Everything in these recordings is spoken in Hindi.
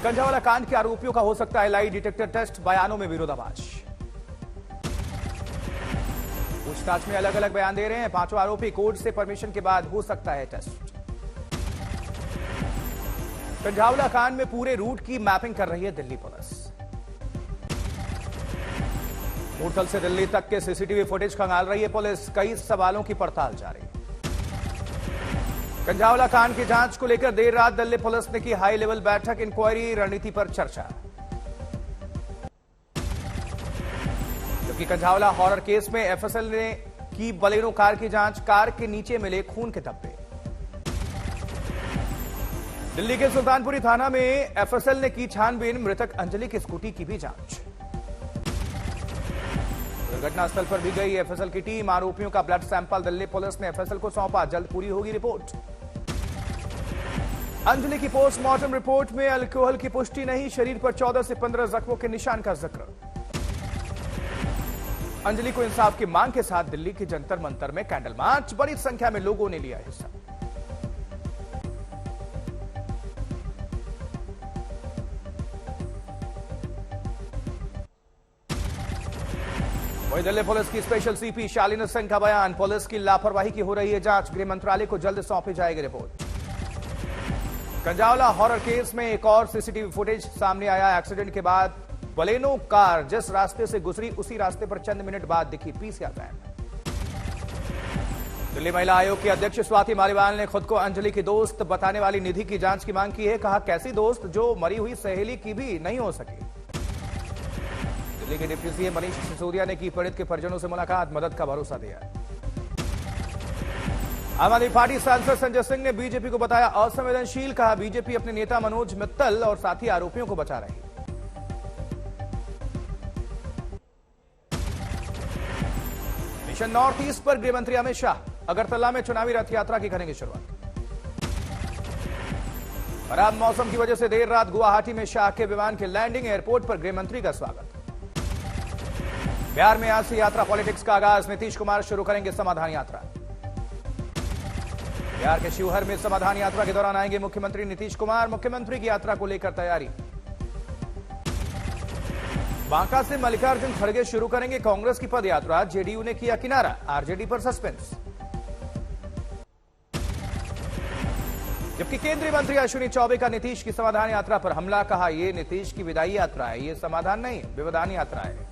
कंझावाला कांड के आरोपियों का हो सकता है लाई डिटेक्टर टेस्ट, बयानों में विरोधाभास। पूछताछ में अलग अलग बयान दे रहे हैं पांचों आरोपी। कोर्ट से परमिशन के बाद हो सकता है टेस्ट। कंझावला कांड में पूरे रूट की मैपिंग कर रही है दिल्ली पुलिस। मूर्थल से दिल्ली तक के सीसीटीवी फुटेज खंगाल रही है पुलिस। कई सवालों की पड़ताल जारी। कंझावला कांड की जांच को लेकर देर रात दिल्ली पुलिस ने की हाई लेवल बैठक। इंक्वायरी रणनीति पर चर्चा। जबकि कंझावला हॉरर केस में एफएसएल ने की बलेनो कार की जांच। कार के नीचे मिले खून के धब्बे। दिल्ली के सुल्तानपुरी थाना में एफएसएल ने की छानबीन। मृतक अंजलि की स्कूटी की भी जांच। दुर्घटनास्थल पर भी गई एफएसएल की टीम। आरोपियों का ब्लड सैंपल दिल्ली पुलिस ने एफएसएल को सौंपा। जल्द पूरी होगी रिपोर्ट। अंजलि की पोस्टमार्टम रिपोर्ट में अल्कोहल की पुष्टि नहीं। शरीर पर 14 से 15 जख्मों के निशान का जिक्र। अंजलि को इंसाफ की मांग के साथ दिल्ली के जंतर मंतर में कैंडल मार्च। बड़ी संख्या में लोगों ने लिया हिस्सा। वहीं दिल्ली पुलिस की स्पेशल सीपी शालिनी सिंह का बयान। पुलिस की लापरवाही की हो रही है जांच। गृह मंत्रालय को जल्द सौंपी जाएगी रिपोर्ट। कंझावला हॉरर केस में एक और सीसीटीवी फुटेज सामने आया। एक्सीडेंट के बाद बलेनो कार जिस रास्ते से गुजरी उसी रास्ते पर चंद मिनट बाद दिखी पीसीआर वैन। दिल्ली महिला आयोग की अध्यक्ष स्वाति मालीवाल ने खुद को अंजलि की दोस्त बताने वाली निधि की जांच की मांग की है। कहा कैसी दोस्त जो मरी हुई सहेली की भी नहीं हो सकी। दिल्ली के डिप्टी सीएम मनीष सिसोदिया ने की पीड़ित के परिजनों से मुलाकात। मदद का भरोसा दिया। आम आदमी पार्टी सांसद संजय सिंह ने बीजेपी को बताया असंवेदनशील। कहा बीजेपी अपने नेता मनोज मित्तल और साथी आरोपियों को बचा रही। मिशन नॉर्थ ईस्ट पर गृह मंत्री अमित शाह अगरतला में चुनावी रथ यात्रा की करेंगे शुरुआत। खराब मौसम की वजह से देर रात गुवाहाटी में शाह के विमान के लैंडिंग। एयरपोर्ट पर गृह मंत्री का स्वागत। बिहार में आज से यात्रा पॉलिटिक्स का आगाज। नीतीश कुमार शुरू करेंगे समाधान यात्रा। बिहार के शिवहर में समाधान यात्रा के दौरान आएंगे मुख्यमंत्री नीतीश कुमार। मुख्यमंत्री की यात्रा को लेकर तैयारी। बांका से मल्लिकार्जुन खड़गे शुरू करेंगे कांग्रेस की पदयात्रा। जेडीयू ने किया किनारा। आरजेडी पर सस्पेंस। जबकि केंद्रीय मंत्री अश्विनी चौबे का नीतीश की समाधान यात्रा पर हमला। कहा यह नीतीश की विदाई यात्रा है, यह समाधान नहीं विवादान यात्रा है।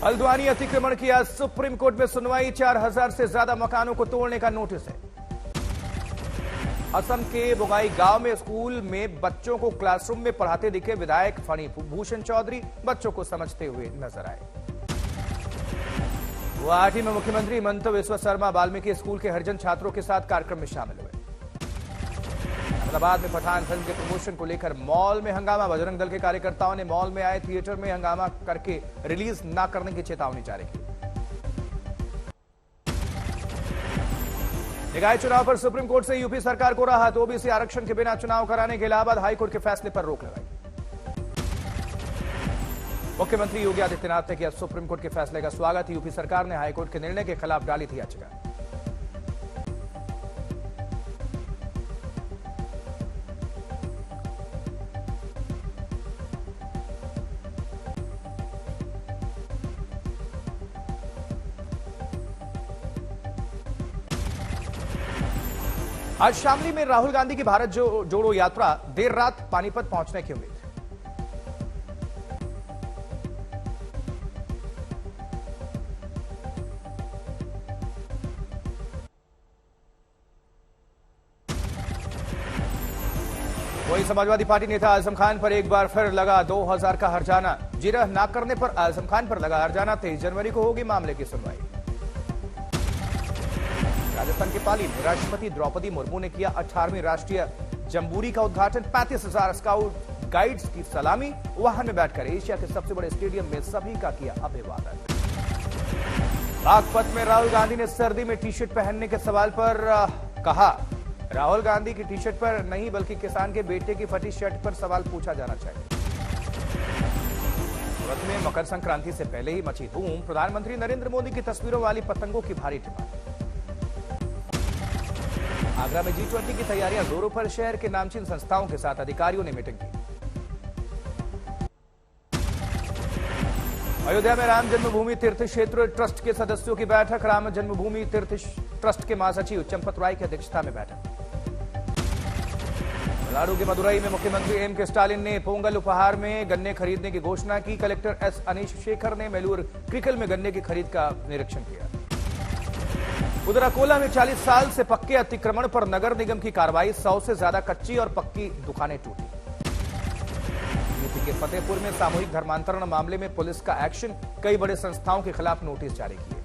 हल्द्वानी अतिक्रमण किया सुप्रीम कोर्ट में सुनवाई। 4000 से ज्यादा मकानों को तोड़ने का नोटिस है। असम के बोगाई गांव में स्कूल में बच्चों को क्लासरूम में पढ़ाते दिखे विधायक फणी भूषण चौधरी। बच्चों को समझते हुए नजर आए। गुवाहाटी में मुख्यमंत्री हिमंत बिस्वा शर्मा वाल्मीकि स्कूल के हरिजन छात्रों के साथ कार्यक्रम में शामिल हुए। अहमदाबाद में पठान फिल्म के प्रमोशन को लेकर मॉल में हंगामा। बजरंग दल के कार्यकर्ताओं ने मॉल में आए थिएटर में हंगामा करके रिलीज न करने की चेतावनी जारी की। निकाय चुनाव पर सुप्रीम कोर्ट से यूपी सरकार को राहत। ओबीसी आरक्षण के बिना चुनाव कराने के इलाहाबाद हाईकोर्ट के फैसले पर रोक लगाई। मुख्यमंत्री योगी आदित्यनाथ ने किया सुप्रीम कोर्ट के फैसले का स्वागत। यूपी सरकार ने हाईकोर्ट के निर्णय के खिलाफ डाली थी याचिका। आज शामली में राहुल गांधी की भारत जोड़ो यात्रा। देर रात पानीपत पहुंचने की उम्मीद। वही समाजवादी पार्टी नेता आजम खान पर एक बार फिर लगा 2000 का हर्जाना। जिरह ना करने पर आजम खान पर लगा हर्जाना। 23 जनवरी को होगी मामले की सुनवाई। राजस्थान के पाली में राष्ट्रपति द्रौपदी मुर्मू ने किया 18वीं राष्ट्रीय जम्बूरी का उद्घाटन। 35,000 स्काउट गाइड्स की सलामी। वाहन में बैठकर एशिया के सबसे बड़े स्टेडियम में सभी का किया अभिवादन। बागपत में राहुल गांधी ने सर्दी में टी शर्ट पहनने के सवाल पर कहा राहुल गांधी की टी शर्ट पर नहीं बल्कि किसान के बेटे की फटी शर्ट पर सवाल पूछा जाना चाहिए। सूरत में मकर संक्रांति से पहले ही मची धूम। प्रधानमंत्री नरेंद्र मोदी की तस्वीरों वाली पतंगों की भारी डिमांड। आगरा में G20 की तैयारियां जोरों पर, शहर के नामचीन संस्थाओं के साथ अधिकारियों ने मीटिंग की। अयोध्या में राम जन्मभूमि तीर्थ क्षेत्र ट्रस्ट के सदस्यों की बैठक। राम जन्मभूमि तीर्थ ट्रस्ट के महासचिव चंपत राय की अध्यक्षता में बैठक। तमिलनाडु के मदुरई में मुख्यमंत्री M.K. स्टालिन ने पोंगल उपहार में गन्ने खरीदने की घोषणा की। Collector S. अनीश शेखर ने मेलूर क्रिकल में गन्ने की खरीद का निरीक्षण किया। उधर अकोला में 40 साल से पक्के अतिक्रमण पर नगर निगम की कार्रवाई। 100 से ज्यादा कच्ची और पक्की दुकानें टूटी। यूपी के फतेहपुर में सामूहिक धर्मांतरण मामले में पुलिस का एक्शन। कई बड़े संस्थाओं के खिलाफ नोटिस जारी किए।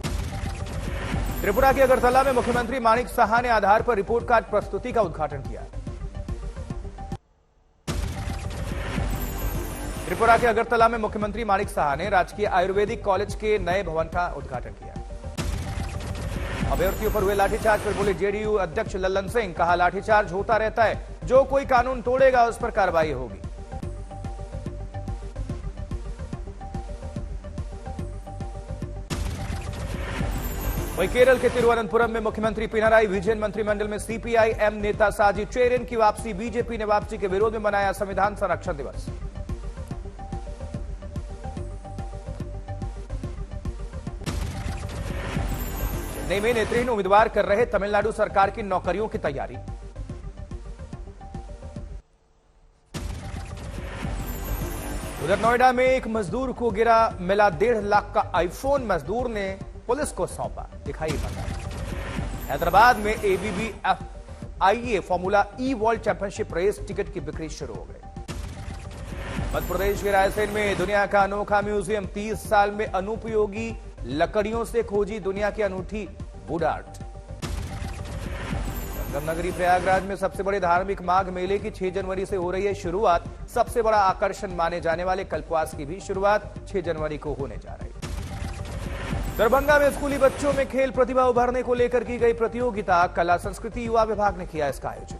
त्रिपुरा के अगरतला में मुख्यमंत्री माणिक साहा ने आधार पर रिपोर्ट कार्ड प्रस्तुति का उद्घाटन किया। त्रिपुरा के अगरतला में मुख्यमंत्री माणिक साहा ने राजकीय आयुर्वेदिक कॉलेज के नए भवन का उद्घाटन किया। अभ्यर्थियों पर हुए लाठीचार्ज पर बोले जेडीयू अध्यक्ष लल्लन सिंह। कहा, लाठीचार्ज होता रहता है, जो कोई कानून तोड़ेगा उस पर कार्रवाई होगी। वहीं केरल के तिरुवनंतपुरम में मुख्यमंत्री पिनाराई विजयन मंत्रिमंडल में CPI-M नेता साजी चेरिन की वापसी। बीजेपी ने वापसी के विरोध में मनाया संविधान संरक्षण दिवस। चेन्नई में नेत्रहीन उम्मीदवार कर रहे तमिलनाडु सरकार की नौकरियों की तैयारी। उधर नोएडा में एक मजदूर को गिरा मिला 1.5 लाख का आईफोन। मजदूर ने पुलिस को सौंपा, दिखाई ईमानदारी। हैदराबाद में ABB FIA formula E world championship race ticket की बिक्री शुरू हो गई। मध्य प्रदेश के रायसेन में दुनिया का अनोखा म्यूजियम। 30 साल में अनुपयोगी लकड़ियों से खोजी दुनिया की अनूठी वुड आर्ट। संगम नगरी प्रयागराज में सबसे बड़े धार्मिक माघ मेले की 6 जनवरी से हो रही है शुरुआत। सबसे बड़ा आकर्षण माने जाने वाले कल्पवास की भी शुरुआत 6 जनवरी को होने जा रही है। दरभंगा में स्कूली बच्चों में खेल प्रतिभा उभरने को लेकर की गई प्रतियोगिता। कला संस्कृति युवा विभाग ने किया इसका आयोजन।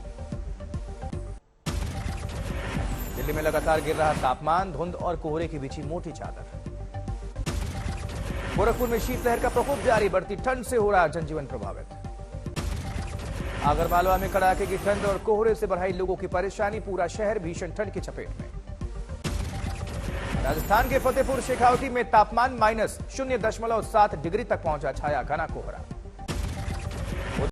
दिल्ली में लगातार गिर रहा तापमान, धुंध और कोहरे की बिछी मोटी चादर। गोरखपुर में शीतलहर का प्रकोप जारी। बढ़ती ठंड से हो रहा जनजीवन प्रभावित। आगरमालवा में कड़ाके की ठंड और कोहरे से बढ़ाई लोगों की परेशानी। पूरा शहर भीषण ठंड की चपेट में। राजस्थान के फतेहपुर शेखावटी में तापमान -0.7 डिग्री तक पहुंचा। छाया घना कोहरा।